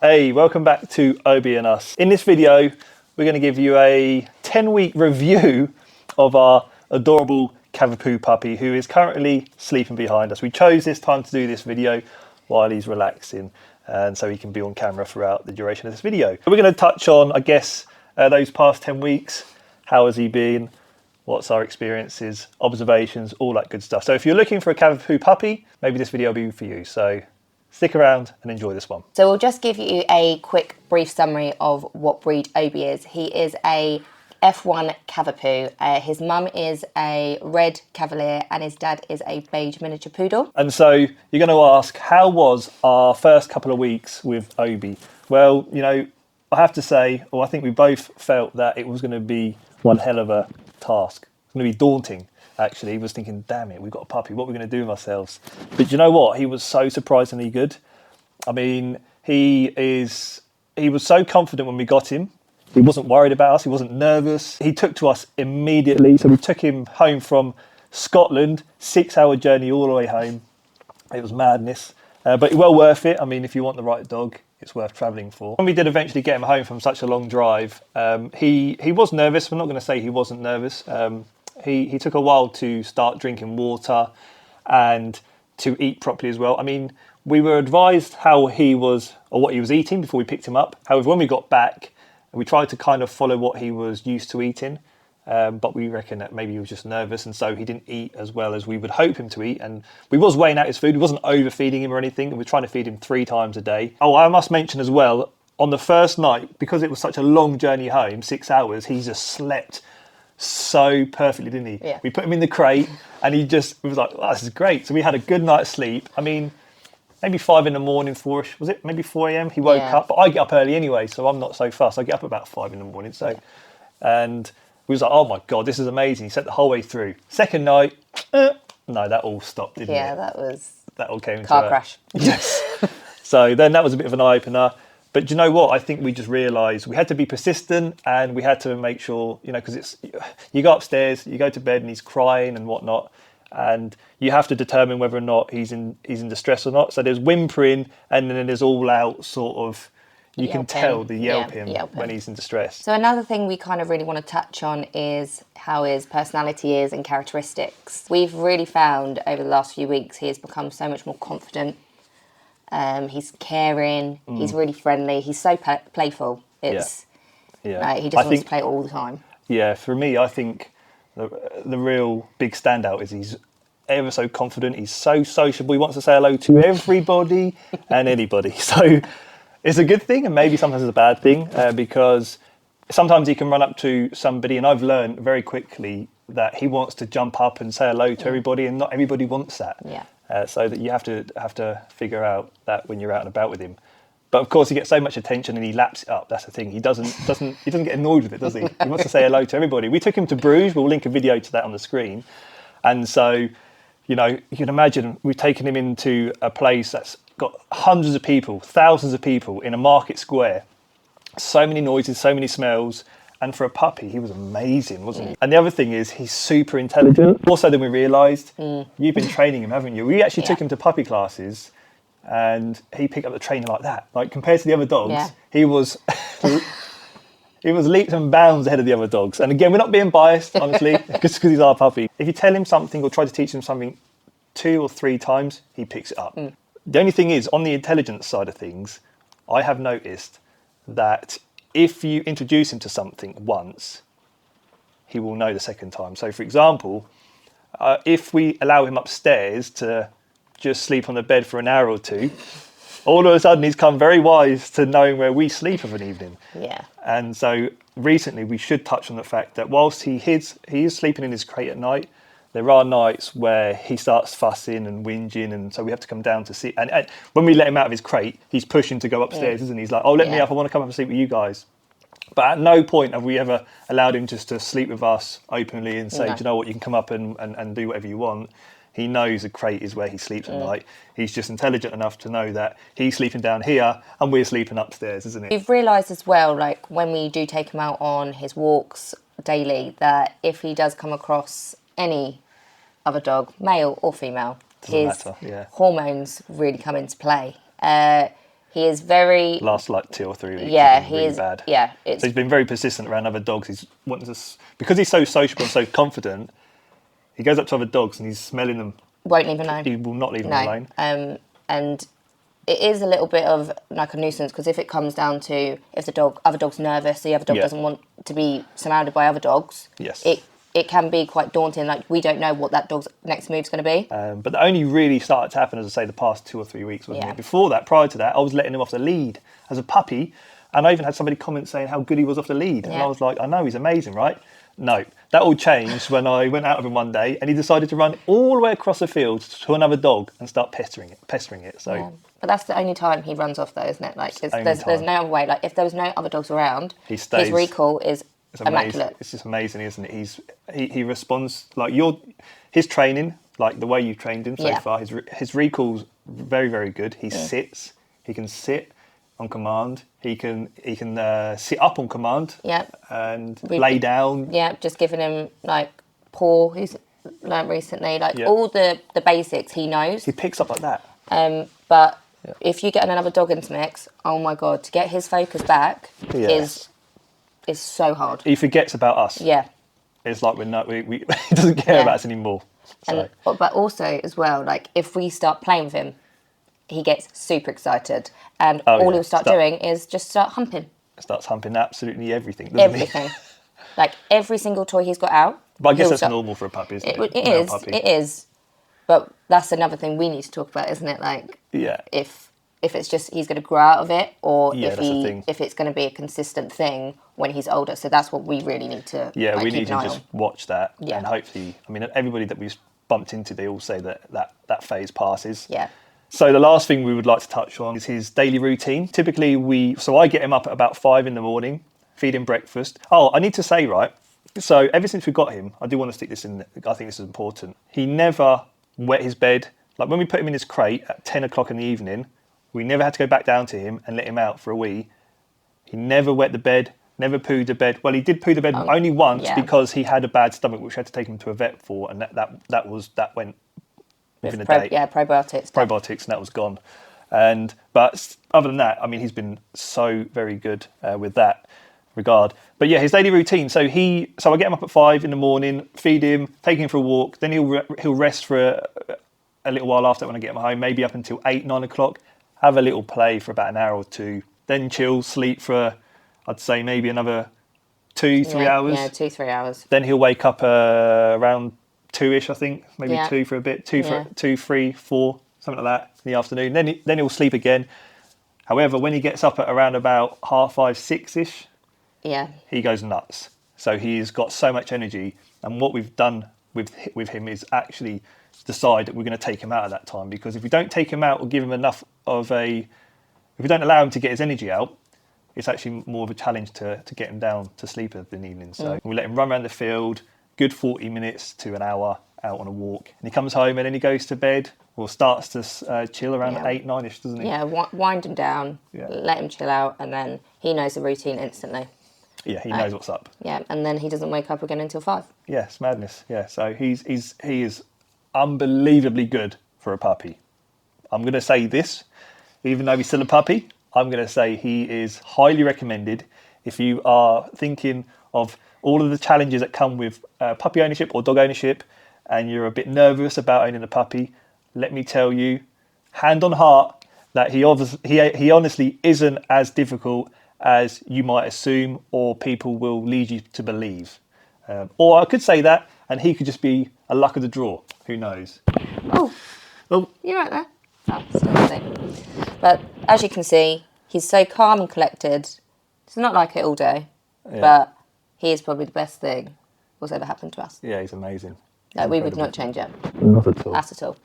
Hey, welcome back to Obi and Us. In this video, we're going to give you a 10-week review of our adorable Cavapoo puppy who is currently sleeping behind us. We chose this time to do this video while he's relaxing and so he can be on camera throughout the duration of this video. We're going to touch on, I guess, those past 10 weeks. How has he been? What's our experiences, observations, all that good stuff. So if you're looking for a Cavapoo puppy, maybe this video will be for you. So stick around and enjoy this one. So we'll just give you a quick brief summary of what breed Obi is. He is a F1 Cavapoo. His mum is a red Cavalier and his dad is a beige miniature poodle. And so you're going to ask, how was our first couple of weeks with Obi? Well, you know, I have to say, or I think we both felt that it was going to be one hell of a task. It's going to be daunting. Actually, he was thinking, damn it, we've got a puppy, what are we going to do with ourselves? But you know what? He was so surprisingly good. I mean, he was so confident when we got him. He wasn't worried about us, he wasn't nervous. He took to us immediately. So we took him home from Scotland, 6-hour journey all the way home. It was madness, but well worth it. I mean, if you want the right dog, it's worth travelling for. When we did eventually get him home from such a long drive, he was nervous. We're not going to say he wasn't nervous. He took a while to start drinking water and to eat properly as well. I mean, we were advised how he was, or what he was eating before we picked him up. However, when we got back, we tried to kind of follow what he was used to eating, but we reckon that maybe he was just nervous and so he didn't eat as well as we would hope him to eat. And we was weighing out his food. We wasn't overfeeding him or anything. And we were trying to feed him 3 times a day. Oh, I must mention as well, on the first night, because it was such a long journey home, 6 hours, he just slept so perfectly, didn't he? Yeah. We put him in the crate and he was like, oh, this is great. So we had a good night's sleep. I mean, maybe 5 in the morning, 4ish, was it? Maybe 4 a.m. He woke up, but I get up early anyway, so I'm not so fast. I get up about 5 in the morning. So, and we was like, oh my God, this is amazing. He slept the whole way through. Second night, no, that all stopped, didn't it? Yeah, that all came car into crash. Yes. So then that was a bit of an eye-opener. But do you know what? I think we just realised we had to be persistent and we had to make sure, you know, because it's, you go upstairs, you go to bed and he's crying and whatnot, and you have to determine whether or not he's in distress or not. So there's whimpering and then there's all out sort of, you can tell the yelping when he's in distress. So another thing we kind of really want to touch on is how his personality is and characteristics. We've really found over the last few weeks he has become so much more confident. He's caring, he's really friendly, he's so playful. He just wants to play all the time. Yeah, for me, I think the real big standout is he's ever so confident, he's so sociable, he wants to say hello to everybody and anybody. So it's a good thing and maybe sometimes it's a bad thing because sometimes he can run up to somebody, and I've learned very quickly that he wants to jump up and say hello to everybody, and not everybody wants that. Yeah. So that you have to figure out that when you're out and about with him. But of course, he gets so much attention and he laps it up. That's the thing. He doesn't get annoyed with it, does he? He wants to say hello to everybody. We took him to Bruges. We'll link a video to that on the screen. And so, you know, you can imagine we've taken him into a place that's got hundreds of people, thousands of people in a market square. So many noises, so many smells. And for a puppy, he was amazing, wasn't he? And the other thing is he's super intelligent, more so than we realised. You've been training him, haven't you? We actually took him to puppy classes and he picked up the training like that. Like compared to the other dogs, he was leaps and bounds ahead of the other dogs. And again, we're not being biased, honestly, just because he's our puppy. If you tell him something or try to teach him something 2 or 3 times, he picks it up. The only thing is, on the intelligence side of things, I have noticed that if you introduce him to something once, he will know the second time. So, for example, if we allow him upstairs to just sleep on the bed for an hour or 2, all of a sudden he's come very wise to knowing where we sleep of an evening. Yeah. And so recently we should touch on the fact that whilst he is sleeping in his crate at night, there are nights where he starts fussing and whinging, and so we have to come down to see. And when we let him out of his crate, he's pushing to go upstairs, isn't he? He's like, oh, let me up, I want to come up and sleep with you guys. But at no point have we ever allowed him just to sleep with us openly and say, do you know what, you can come up and do whatever you want. He knows the crate is where he sleeps at night. He's just intelligent enough to know that he's sleeping down here and we're sleeping upstairs, isn't it? We've realised as well, like when we do take him out on his walks daily, that if he does come across any other dog, male or female, his hormones really come into play. He is very... Last like 2 or 3 weeks. Yeah, he is really bad. Yeah, so he's been very persistent around other dogs. He's wanting to, because he's so sociable and so confident. He goes up to other dogs and he's smelling them. Won't leave them alone. He will not leave them alone. And it is a little bit of like a nuisance, because if it comes down to if the other dog's nervous, the other dog doesn't want to be surrounded by other dogs. Yes. It can be quite daunting. Like, we don't know what that dog's next move's going to be. But that only really started to happen, as I say, the past 2 or 3 weeks, wasn't it? Before that, prior to that, I was letting him off the lead as a puppy, and I even had somebody comment saying how good he was off the lead, and I was like, I know, he's amazing, right? No, that all changed when I went out with him one day, and he decided to run all the way across the field to another dog and start pestering it. So. Yeah. But that's the only time he runs off, though, isn't it? Like, there's no other way. Like, if there was no other dogs around, his recall is immaculate. It's just amazing, isn't it? He responds like his training, like the way you've trained him so far. His recall's very, very good. He sits. He can sit on command. He can sit up on command. Yeah. And lay down. Yeah, just giving him like paw. He's learned recently, like all the basics he knows. He picks up like that. But if you get another dog into mix, oh my god, to get his focus back is so hard. He forgets about us. Yeah. It's like he doesn't care about us anymore. So. But also as well, like if we start playing with him, he gets super excited, and all he'll start doing is just start humping. Starts humping absolutely everything, doesn't he? Like every single toy he's got out. But I guess that's normal for a puppy, isn't it? It is. But that's another thing we need to talk about, isn't it? Like, if it's just he's going to grow out of it, or if it's going to be a consistent thing when he's older. So that's what we really need to. Yeah, like, we need to just watch that, Yeah. and hopefully, I mean, everybody that we've bumped into, they all say that phase passes. Yeah. So the last thing we would like to touch on is his daily routine. Typically, I get him up at about 5 a.m, feed him breakfast. Oh, I need to say, right. So ever since we got him, I do want to stick this in. I think this is important. He never wet his bed. Like when we put him in his crate at 10 o'clock in the evening, we never had to go back down to him and let him out for a wee. He never wet the bed, never pooed the bed. Well, he did poo the bed only once because he had a bad stomach, which we had to take him to a vet for, and that went within a day. Yeah, probiotics. Probiotics, and that was gone. But other than that, I mean, he's been so very good with that regard. But yeah, his daily routine. So I get him up at 5 a.m, feed him, take him for a walk. Then he'll rest for a little while after that when I get him home, maybe up until 8, 9 o'clock. Have a little play for about an hour or two. Then chill, sleep for, I'd say maybe another 2-3 hours. Yeah, 2-3 hours. Then he'll wake up around 2ish, I think, maybe 2 for a bit, 2, 3, 4, something like that in the afternoon. Then he'll sleep again. However, when he gets up at around about 5:30, 6ish, he goes nuts. So he's got so much energy, and what we've done with him is actually decide that we're going to take him out at that time, because if we don't take him out or give him enough if we don't allow him to get his energy out, it's actually more of a challenge to get him down to sleep in the evening. So we let him run around the field, good 40 minutes to an hour out on a walk, and he comes home and then he goes to bed or starts to chill around 8, 9ish, doesn't he? Yeah, wind him down, let him chill out, and then he knows the routine instantly. Yeah, he knows what's up. Yeah, and then he doesn't wake up again until 5. Yeah, it's madness. Yeah, so he is unbelievably good for a puppy. I'm going to say this, even though he's still a puppy, I'm going to say he is highly recommended if you are thinking of all of the challenges that come with puppy ownership or dog ownership, and you're a bit nervous about owning a puppy. Let me tell you, hand on heart, that he honestly isn't as difficult as you might assume or people will lead you to believe. Or I could say that, and he could just be a luck of the draw. Who knows? Oh, you're right there. Oh, still nothing. But as you can see, he's so calm and collected. It's not like it all day, but he is probably the best thing what's ever happened to us. Yeah, he's amazing. No, we would not change it. Not at all. Not at all.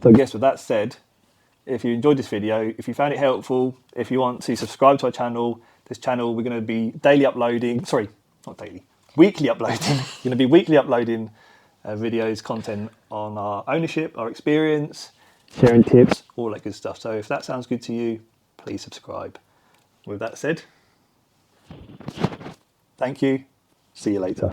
So I guess with that said, if you enjoyed this video, if you found it helpful, if you want to subscribe to our channel, we're going to be weekly uploading. We're going to be weekly uploading videos, content on our ownership, our experience, sharing tips, all that good stuff. So if that sounds good to you, please subscribe. With that said, thank you. See you later.